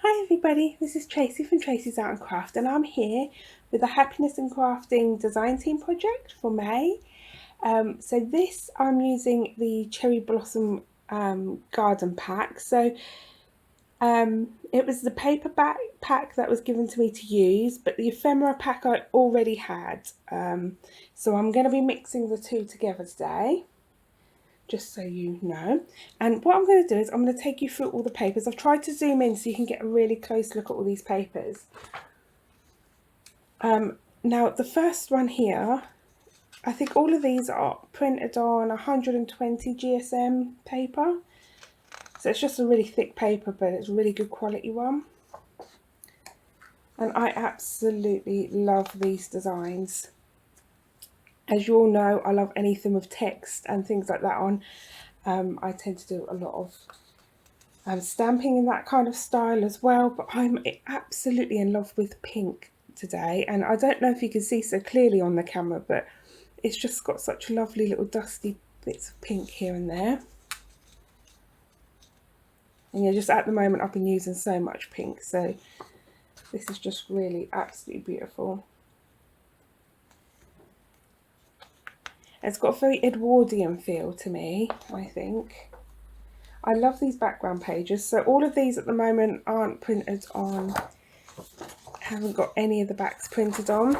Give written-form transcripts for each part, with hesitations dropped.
Hi everybody, this is Tracy from Tracy's Art and Craft, and I'm here with the Happiness and Crafting design team project for May. So this I'm using the Cherry Blossom garden pack. It was the paper pack that was given to me to use, but the ephemera pack I already had. So I'm going to be mixing the two together today, just so you know. And what I'm going to do is I'm going to take you through all the papers. I've tried to zoom in so you can get a really close look at all these papers. Now the first one here, I think all of these are printed on 120 GSM paper. So it's just a really thick paper, but it's a really good quality one. And I absolutely love these designs. As you all know, I love anything with text and things like that on. I tend to do a lot of stamping in that kind of style as well, but I'm absolutely in love with pink today. And I don't know if you can see so clearly on the camera, but it's just got such lovely little dusty bits of pink here and there. And yeah, just at the moment I've been using so much pink, so this is just really absolutely beautiful. It's got a very Edwardian feel to me, I think. I love these background pages. So all of these at the moment aren't printed on, haven't got any of the backs printed on,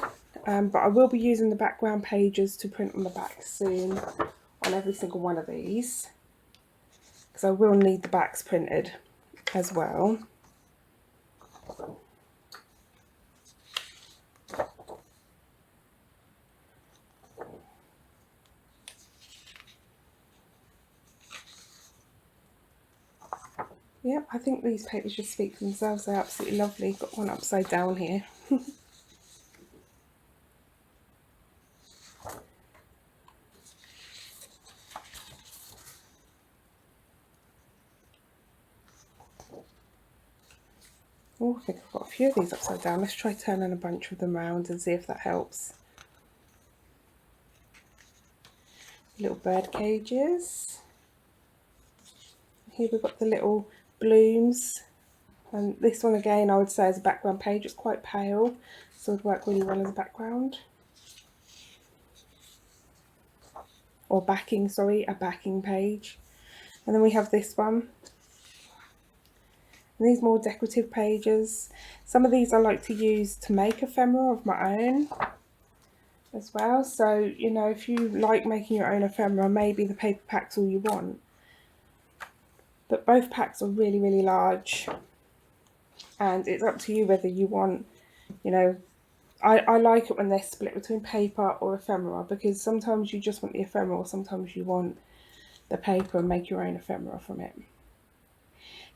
but I will be using the background pages to print on the back soon on every single one of these, because I will need the backs printed as well. Yep, I think these papers just speak for themselves. They're absolutely lovely. Got one upside down here. Oh, I think I've got a few of these upside down. Let's try turning a bunch of them around and see if that helps. Little bird cages. Here we've got the little blooms. And this one again I would say is a background page. It's quite pale, so it would work really well as a background. Or backing, sorry, a backing page. And then we have this one. And these more decorative pages. Some of these I like to use to make ephemera of my own as well. So, you know, if you like making your own ephemera, maybe the paper pack's all you want. But both packs are really, really large. And it's up to you whether you want, you know, I like it when they're split between paper or ephemera, because sometimes you just want the ephemera, or sometimes you want the paper and make your own ephemera from it.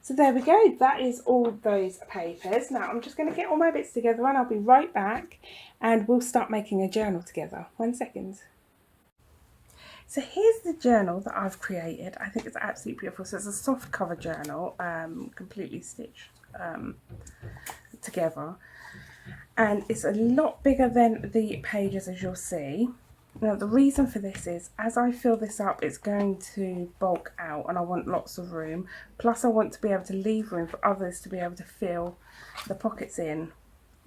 So there we go, that is all those papers. Now I'm just going to get all my bits together and I'll be right back and we'll start making a journal together. 1 second. So here's the journal that I've created. I think it's absolutely beautiful. So it's a soft cover journal, completely stitched together. And it's a lot bigger than the pages, as you'll see. Now the reason for this is, as I fill this up, it's going to bulk out and I want lots of room. Plus I want to be able to leave room for others to be able to fill the pockets in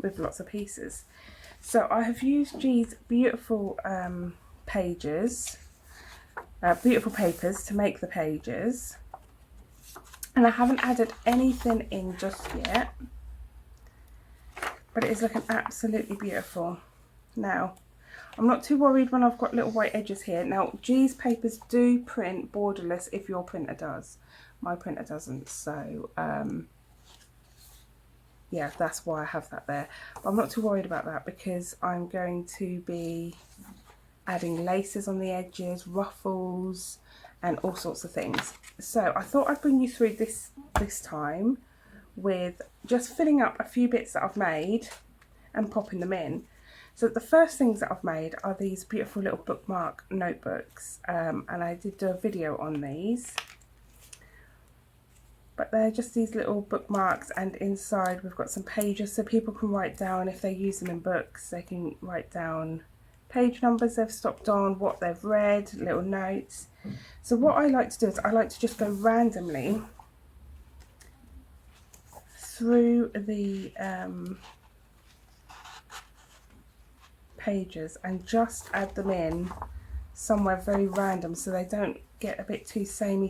with lots of pieces. So I have used these beautiful pages, beautiful papers to make the pages. And I haven't added anything in just yet, but it is looking absolutely beautiful. Now, I'm not too worried when I've got little white edges here. Now, G's papers do print borderless if your printer does. My printer doesn't, so yeah, that's why I have that there. But I'm not too worried about that because I'm going to be adding laces on the edges, ruffles, and all sorts of things. So I thought I'd bring you through this time with just filling up a few bits that I've made and popping them in. So the first things that I've made are these beautiful little bookmark notebooks, and I did do a video on these. But they're just these little bookmarks, and inside we've got some pages so people can write down, if they use them in books, they can write down page numbers they've stopped on, what they've read, little notes. So what I like to do is I like to just go randomly through the pages and just add them in somewhere very random so they don't get a bit too samey,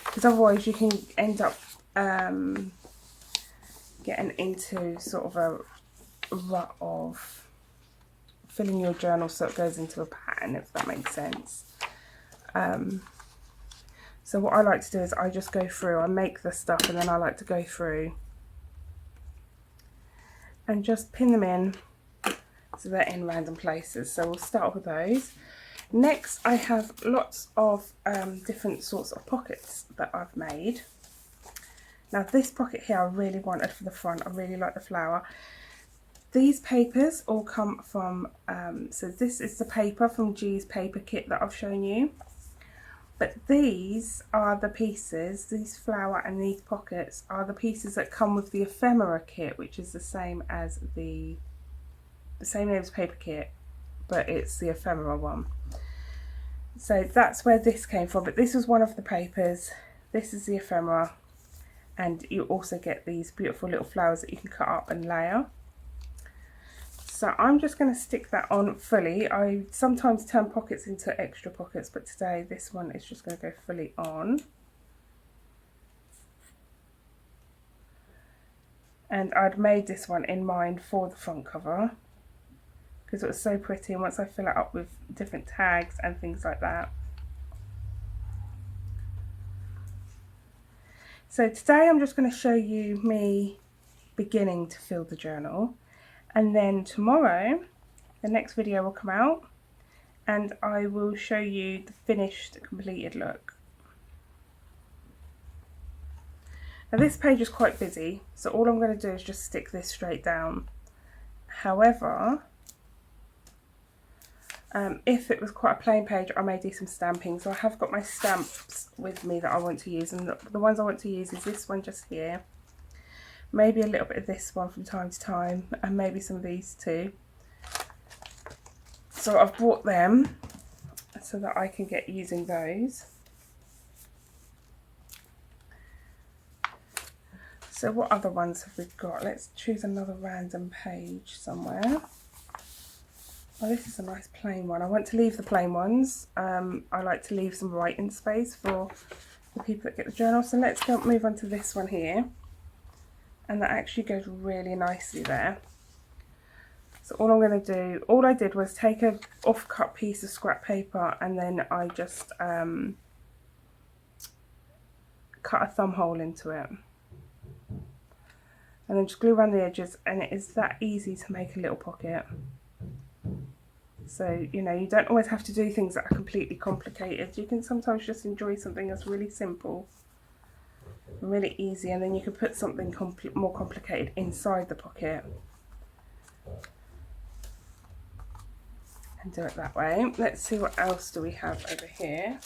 because otherwise you can end up getting into sort of a rut of filling your journal so it goes into a pattern, if that makes sense. So what I like to do is I just go through, I make the stuff, and then I like to go through and just pin them in so they're in random places. So we'll start with those. Next, I have lots of different sorts of pockets that I've made. Now this pocket here I really wanted for the front. I really like the flower. These papers all come from, so this is the paper from G's paper kit that I've shown you. But these are the pieces, these flower and these pockets are the pieces that come with the ephemera kit, which is the same as the same name as paper kit, but it's the ephemera one. So that's where this came from, but this was one of the papers. This is the ephemera, and you also get these beautiful little flowers that you can cut up and layer. So I'm just going to stick that on fully. I sometimes turn pockets into extra pockets, but today this one is just going to go fully on. And I'd made this one in mind for the front cover because it was so pretty, and once I fill it up with different tags and things like that. So today I'm just going to show you me beginning to fill the journal. And then tomorrow, the next video will come out and I will show you the finished, completed look. Now this page is quite busy, so all I'm going to do is just stick this straight down. However, if it was quite a plain page, I may do some stamping. So I have got my stamps with me that I want to use, and the ones I want to use is this one just here. Maybe a little bit of this one from time to time, and maybe some of these too. So I've bought them so that I can get using those. So what other ones have we got? Let's choose another random page somewhere. Oh, this is a nice plain one. I want to leave the plain ones. I like to leave some writing space for the people that get the journal. So let's go move on to this one here. And that actually goes really nicely there. So all I'm going to do, all I did was take a off-cut piece of scrap paper, and then I just cut a thumb hole into it. And then just glue around the edges, and it is that easy to make a little pocket. So, you know, you don't always have to do things that are completely complicated. You can sometimes just enjoy something that's really simple. Really easy, and then you can put something more complicated inside the pocket and do it that way. Let's see what else do we have over here.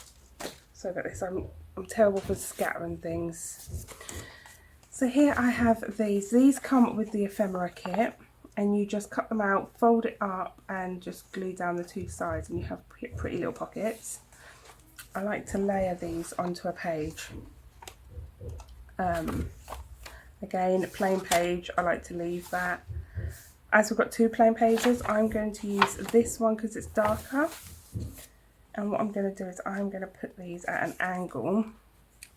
So that this, I'm terrible for scattering things. So here I have these come with the ephemera kit, and you just cut them out, fold it up and just glue down the two sides, and you have pretty little pockets. I like to layer these onto a page. Again, plain page, I like to leave that. As we've got two plain pages, I'm going to use this one because it's darker. And what I'm going to do is I'm going to put these at an angle,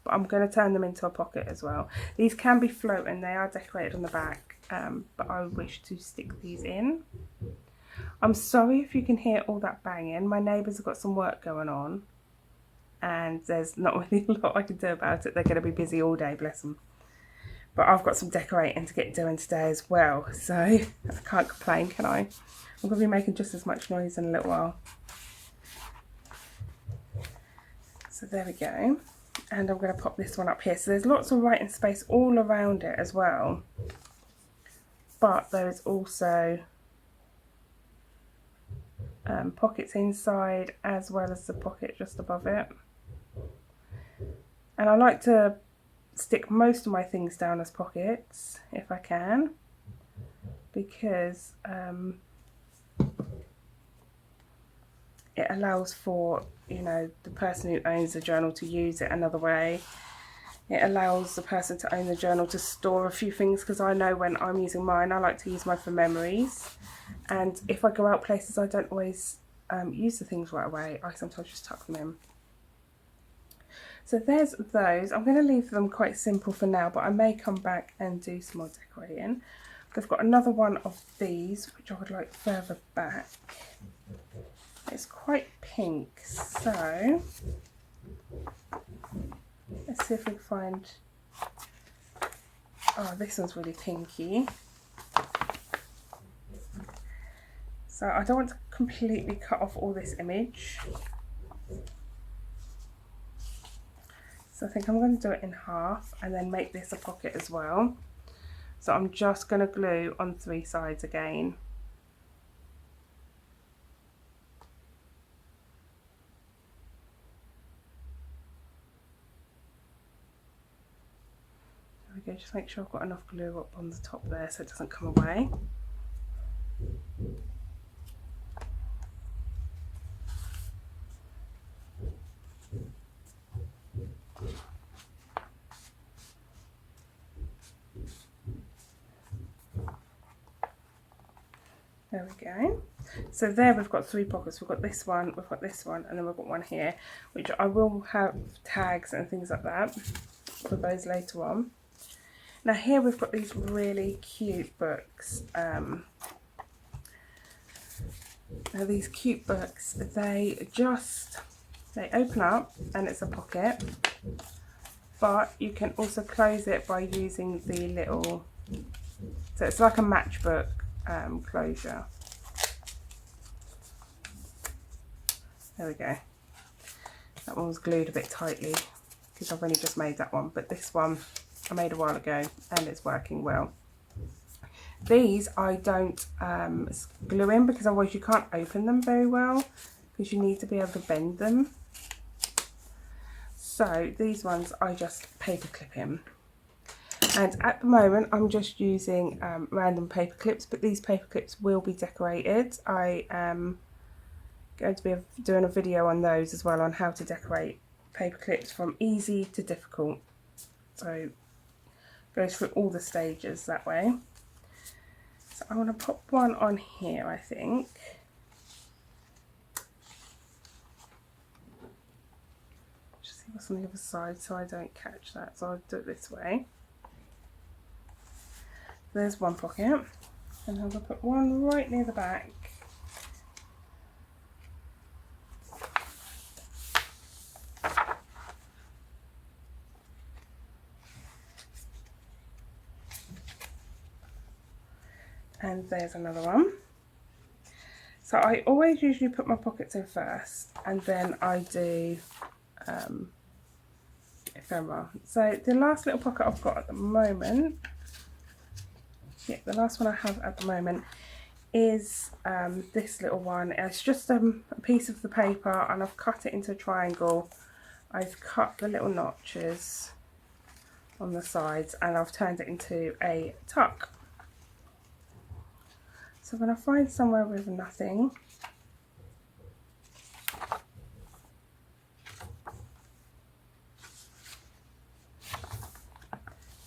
but I'm going to turn them into a pocket as well. These can be floating, they are decorated on the back, but I wish to stick these in. I'm sorry if you can hear all that banging. My neighbours have got some work going on, and there's not really a lot I can do about it. They're going to be busy all day, bless them. But I've got some decorating to get doing today as well, so I can't complain, can I? I'm going to be making just as much noise in a little while. So there we go. And I'm going to pop this one up here. So there's lots of writing space all around it as well. But there is also pockets inside as well as the pocket just above it. And I like to stick most of my things down as pockets if I can, because it allows for, you know, the person who owns the journal to use it another way. it allows the person to own the journal to store a few things, because I know when I'm using mine, I like to use mine for memories. And if I go out places, I don't always use the things right away. I sometimes just tuck them in. So there's those. I'm going to leave them quite simple for now, but I may come back and do some more decorating. We've got another one of these, which I would like further back. It's quite pink, so let's see if we can find... Oh, this one's really pinky. So I don't want to completely cut off all this image. So I think I'm going to do it in half and then make this a pocket as well. So I'm just going to glue on 3 sides again. There we go, just make sure I've got enough glue up on the top there so it doesn't come away. There we go. So there we've got 3 pockets. We've got this one, we've got this one, and then we've got one here, which I will have tags and things like that for those later on. Now here we've got these really cute books. Now these cute books, they open up and it's a pocket, but you can also close it by using the little, so it's like a matchbook closure. There we go. That one was glued a bit tightly because I've only just made that one, but this one I made a while ago and it's working well. These I don't glue in because otherwise you can't open them very well, because you need to be able to bend them. So these ones I just paper clip in. And at the moment I'm just using random paper clips, but these paper clips will be decorated. I am going to be doing a video on those as well, on how to decorate paper clips from easy to difficult. So goes through all the stages that way. So I want to pop one on here, I think. Just see what's on the other side so I don't catch that. So I'll do it this way. There's one pocket, and I'm going to put one right near the back. And there's another one. So I always usually put my pockets in first, and then I do ephemera. So the last little pocket I've got at the moment, the last one I have at the moment is this little one. It's just a piece of the paper, and I've cut it into a triangle. I've cut the little notches on the sides, and I've turned it into a tuck. So when I find somewhere with nothing,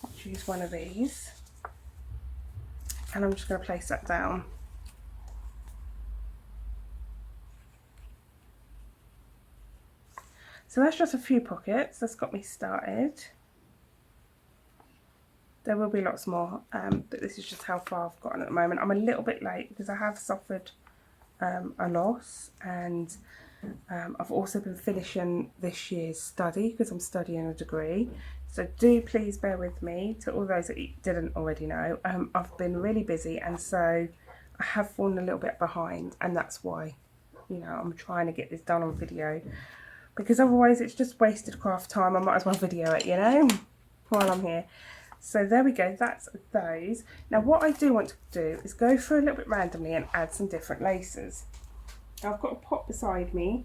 I'll choose one of these, and I'm just going to place that down. So that's just a few pockets. That's got me started. There will be lots more, but this is just how far I've gotten at the moment. I'm a little bit late because I have suffered a loss, and I've also been finishing this year's study because I'm studying a degree. So do please bear with me. To all those that didn't already know, I've been really busy, and so I have fallen a little bit behind, and that's why, you know, I'm trying to get this done on video, because otherwise it's just wasted craft time. I might as well video it, you know, while I'm here. So there we go, that's those. Now what I do want to do is go through a little bit randomly and add some different laces. Now I've got a pot beside me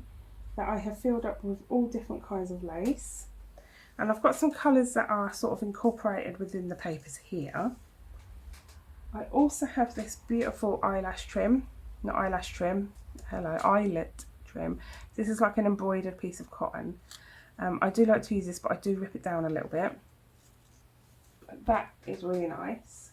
that I have filled up with all different kinds of lace. And I've got some colours that are sort of incorporated within the papers here. I also have this beautiful eyelash trim, not eyelash trim, hello, eyelet trim. This is like an embroidered piece of cotton. I do like to use this, but I do rip it down a little bit. that is really nice.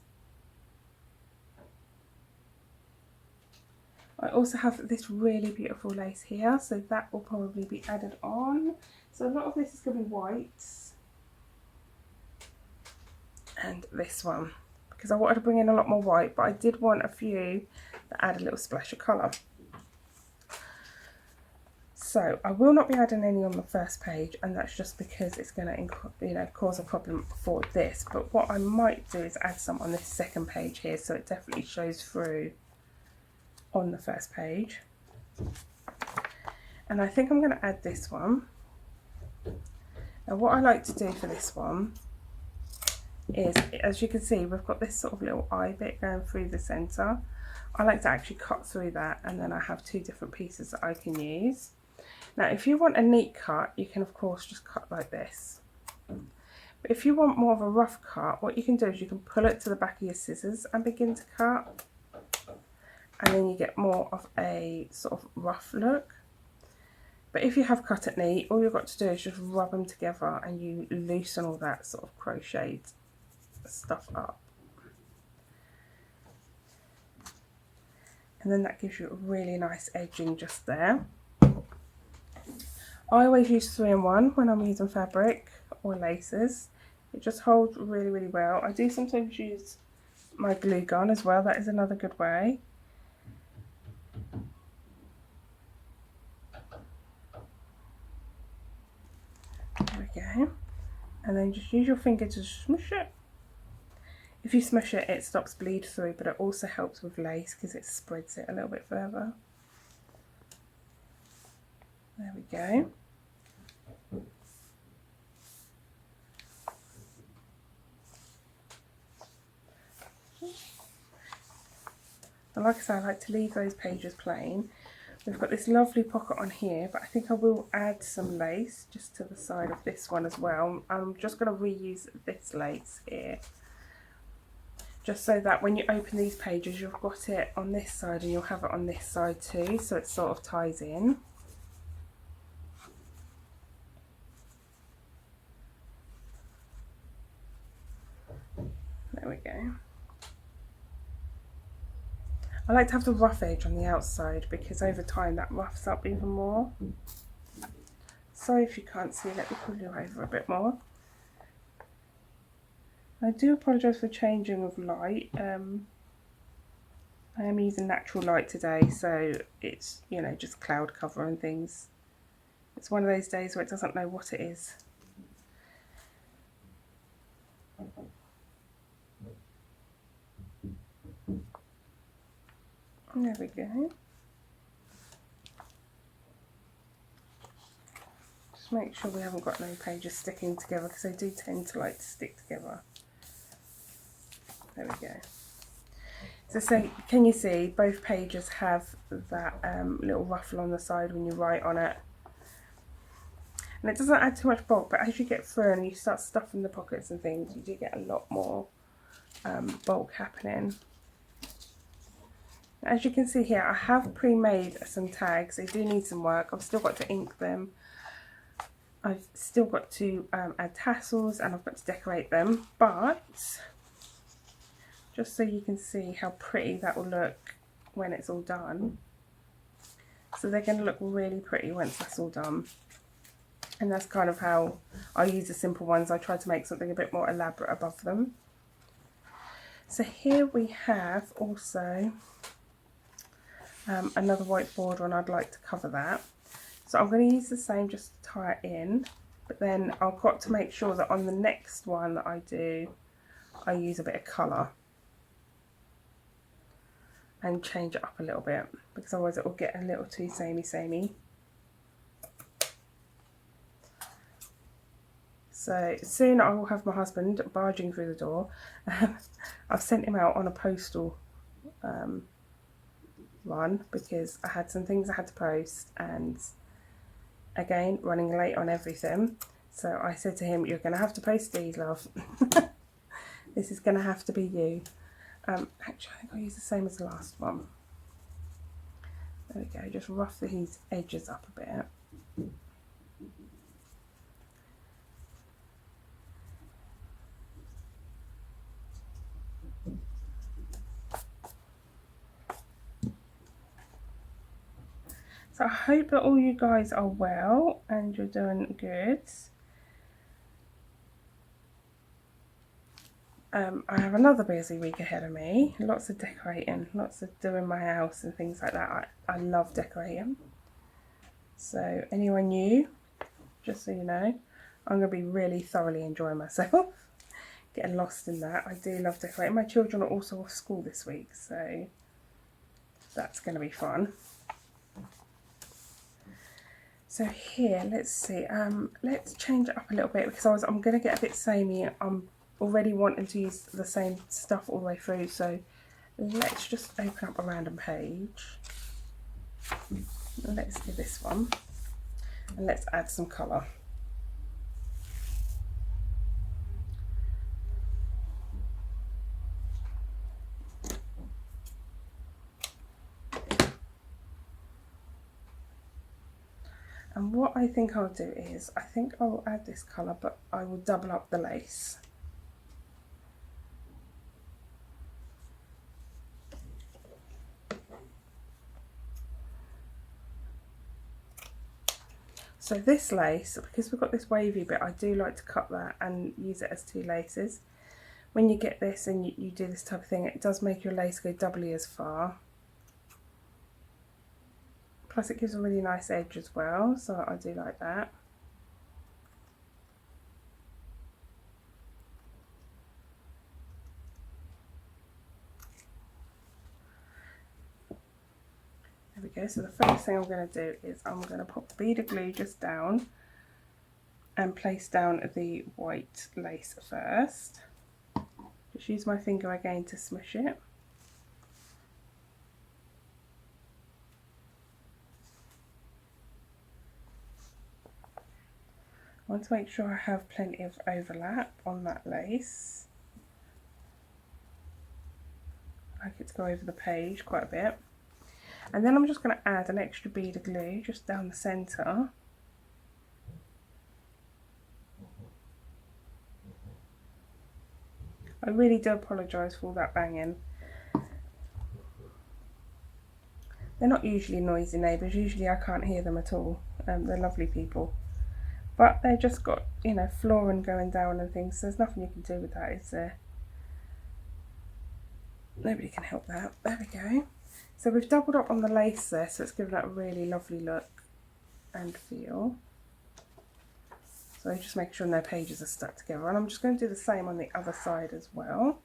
I also have this really beautiful lace here, so that will probably be added on. So a lot of this is going to be whites. And this one, because I wanted to bring in a lot more white, but I did want a few that add a little splash of colour. So I will not be adding any on the first page, and that's just because it's going to cause a problem for this. But what I might do is add some on this second page here, so it definitely shows through on the first page. And I think I'm going to add this one. Now what I like to do for this one is, as you can see, we've got this sort of little eye bit going through the centre. I like to actually cut through that, and then I have two different pieces that I can use. Now if you want a neat cut, you can of course just cut like this. But if you want more of a rough cut, what you can do is you can pull it to the back of your scissors and begin to cut. And then you get more of a sort of rough look. But if you have cut it neat, all you've got to do is just rub them together and you loosen all that sort of crocheted stuff up. And then that gives you a really nice edging just there. I always use 3-in-1 when I'm using fabric or laces. It just holds really, really well. I do sometimes use my glue gun as well. That is another good way. There we go. And then just use your finger to smush it. If you smush it, it stops bleed through, but it also helps with lace because it spreads it a little bit further. There we go. And like I said, I like to leave those pages plain. We've got this lovely pocket on here, but I think I will add some lace just to the side of this one as well. I'm just going to reuse this lace here, just so that when you open these pages, you've got it on this side and you'll have it on this side too, so it sort of ties in. There we go. I like to have the rough edge on the outside because over time that roughs up even more. Sorry if you can't see, let me pull you over a bit more. I do apologise for changing of light. I am using natural light today, so it's, you know, just cloud cover and things. It's one of those days where it doesn't know what it is. There we go. Just make sure we haven't got no pages sticking together because they do tend to like to stick together. There we go. So can you see both pages have that little ruffle on the side when you write on it? And it doesn't add too much bulk, but as you get through and you start stuffing the pockets and things, you do get a lot more bulk happening. As you can see here, I have pre-made some tags. They do need some work. I've still got to ink them. I've still got to add tassels and I've got to decorate them. But just so you can see how pretty that will look when it's all done. So they're going to look really pretty once that's all done. And that's kind of how I use the simple ones. I try to make something a bit more elaborate above them. So here we have also another white border, and I'd like to cover that. So I'm going to use the same just to tie it in, but then I've got to make sure that on the next one that I do, I use a bit of colour and change it up a little bit, because otherwise it will get a little too samey. So soon I will have my husband barging through the door. I've sent him out on a postal run because I had some things I had to post, and again running late on everything. So I said to him, you're going to have to post these, love. This is going to have to be you. Actually, I think I'll use the same as the last one. There we go, just rough these edges up a bit. So I hope that all you guys are well and you're doing good. I have another busy week ahead of me. Lots of decorating, lots of doing my house and things like that. I love decorating. So anyone new, just so you know, I'm going to be really thoroughly enjoying myself. Getting lost in that. I do love decorating. My children are also off school this week, so that's going to be fun. So here, let's see, let's change it up a little bit because I'm going to get a bit samey. I'm already wanting to use the same stuff all the way through, so let's just open up a random page. Let's do this one and let's add some colour. And what I think I'll do is, I think I will add this colour, but I will double up the lace. So this lace, because we've got this wavy bit, I do like to cut that and use it as two laces. When you get this and you do this type of thing, it does make your lace go doubly as far. Plus it gives a really nice edge as well, so I do like that. There we go. So the first thing I'm going to do is I'm going to pop the bead of glue just down and place down the white lace first. Just use my finger again to smush it. I want to make sure I have plenty of overlap on that lace. I like it to go over the page quite a bit. And then I'm just going to add an extra bead of glue just down the centre. I really do apologise for all that banging. They're not usually noisy neighbours, usually I can't hear them at all. They're lovely people. But they've just got, you know, flooring going down and things, so there's nothing you can do with that, is there? Nobody can help that. There we go. So we've doubled up on the lace there, so it's given that a really lovely look and feel. So just make sure no pages are stuck together. And I'm just going to do the same on the other side as well.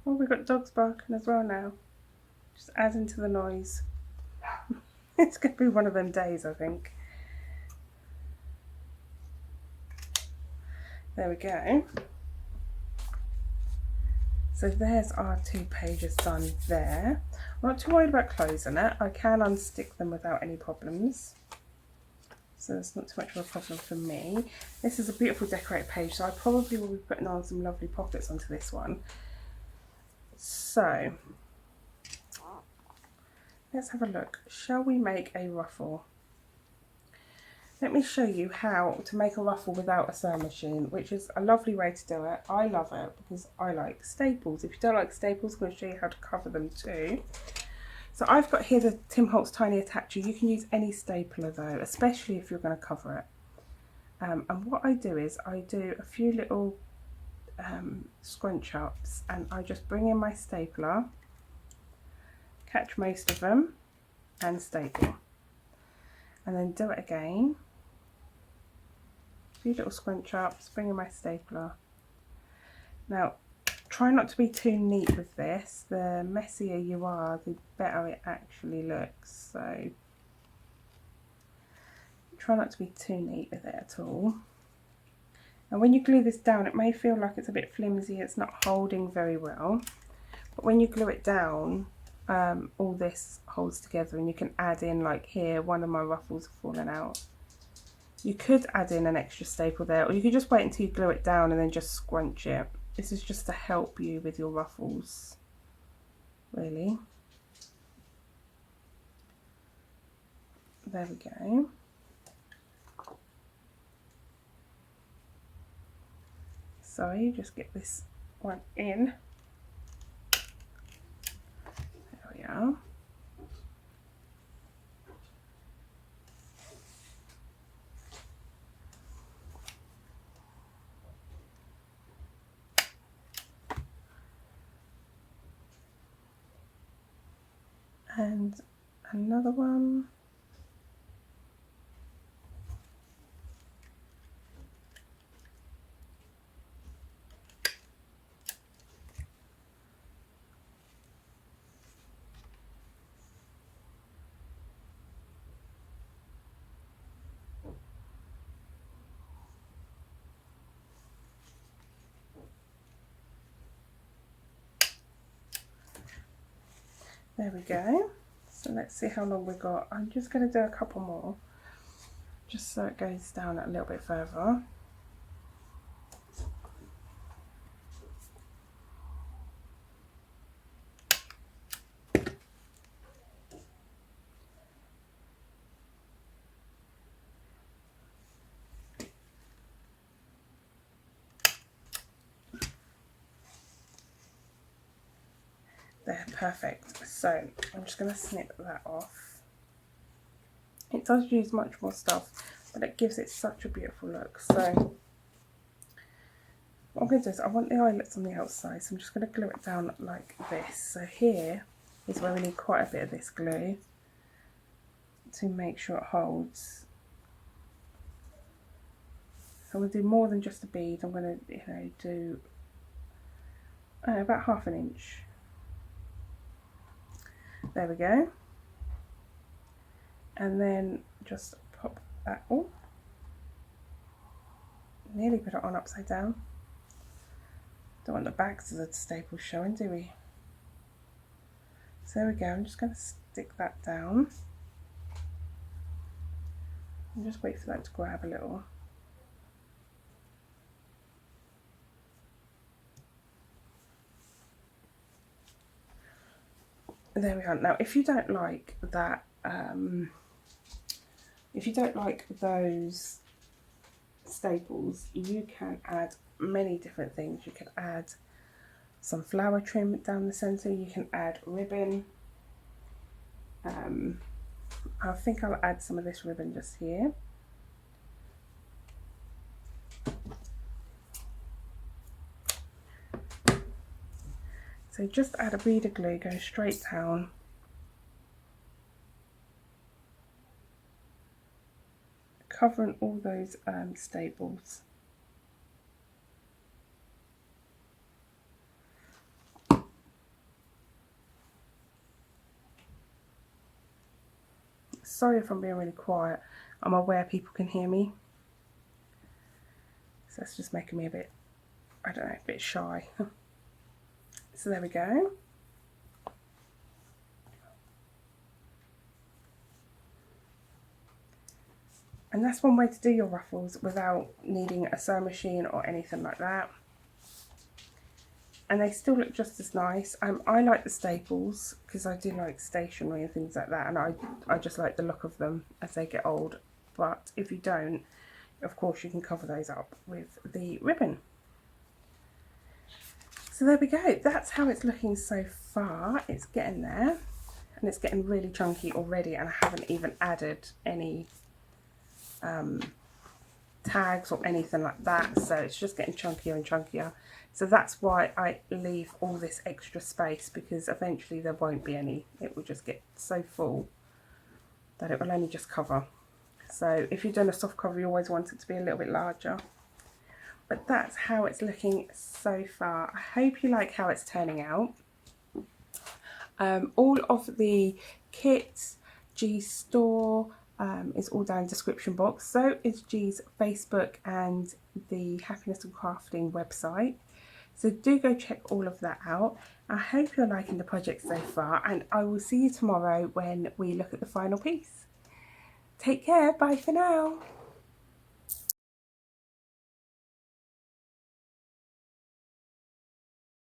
Oh, we've got dogs barking as well now. Just adding to the noise. It's going to be one of them days, I think. There we go. So there's our 2 pages done there. I'm not too worried about closing it. I can unstick them without any problems. So it's not too much of a problem for me. This is a beautiful decorated page, so I probably will be putting on some lovely pockets onto this one. So let's have a look. Shall we make a ruffle? Let me show you how to make a ruffle without a sewing machine, which is a lovely way to do it. I love it because I like staples. If you don't like staples, I'm going to show you how to cover them too. So I've got here the Tim Holtz Tiny Attacher. You can use any stapler though, especially if you're going to cover it. And what I do is I do a few little scrunch ups and I just bring in my stapler, catch most of them and staple, and then do it again. A few little scrunch ups, bring in my stapler. Now try not to be too neat with this. The messier you are, the better it actually looks. So Try not to be too neat with it at all. And when you glue this down, it may feel like it's a bit flimsy, it's not holding very well. But when you glue it down, all this holds together, and you can add in, like here, one of my ruffles have fallen out. You could add in an extra staple there, or you could just wait until you glue it down and then just scrunch it. This is just to help you with your ruffles, really. There we go. So you just get this one in. There we are. And another one. There we go. So let's see how long we got. I'm just going to do a couple more, just so it goes down a little bit further. There, perfect. So I'm just going to snip that off. It does use much more stuff, but it gives it such a beautiful look. So what I'm going to do is, I want the eyelets on the outside, so I'm just going to glue it down like this. So here is where we need quite a bit of this glue to make sure it holds. So I'm going to do more than just a bead. I'm going to, do about ½ inch. There we go. And then just pop that, oh, nearly put it on upside down. Don't want the backs of the staples showing, do we? So there we go, I'm just going to stick that down. And just wait for that to grab a little. There we are. Now, if you don't like that, if you don't like those staples, you can add many different things. You can add some flower trim down the centre, you can add ribbon. I think I'll add some of this ribbon just here. So just add a bead of glue, go straight down. Covering all those staples. Sorry if I'm being really quiet. I'm aware people can hear me. So that's just making me a bit, I don't know, a bit shy. So there we go. And that's one way to do your ruffles without needing a sewing machine or anything like that. And they still look just as nice. I like the staples because I do like stationery and things like that, and I just like the look of them as they get old. But if you don't, of course you can cover those up with the ribbon. So there we go, that's how it's looking so far. It's getting there, and it's getting really chunky already, and I haven't even added any tags or anything like that, so it's just getting chunkier and chunkier. So that's why I leave all this extra space, because eventually there won't be any. It will just get so full that it will only just cover. So if you've done a soft cover, you always want it to be a little bit larger. But that's how it's looking so far. I hope you like how it's turning out. All of the kits, G Store, is all down in the description box. So is G's Facebook and the Happiness and Crafting website. So do go check all of that out. I hope you're liking the project so far, and I will see you tomorrow when we look at the final piece. Take care, bye for now.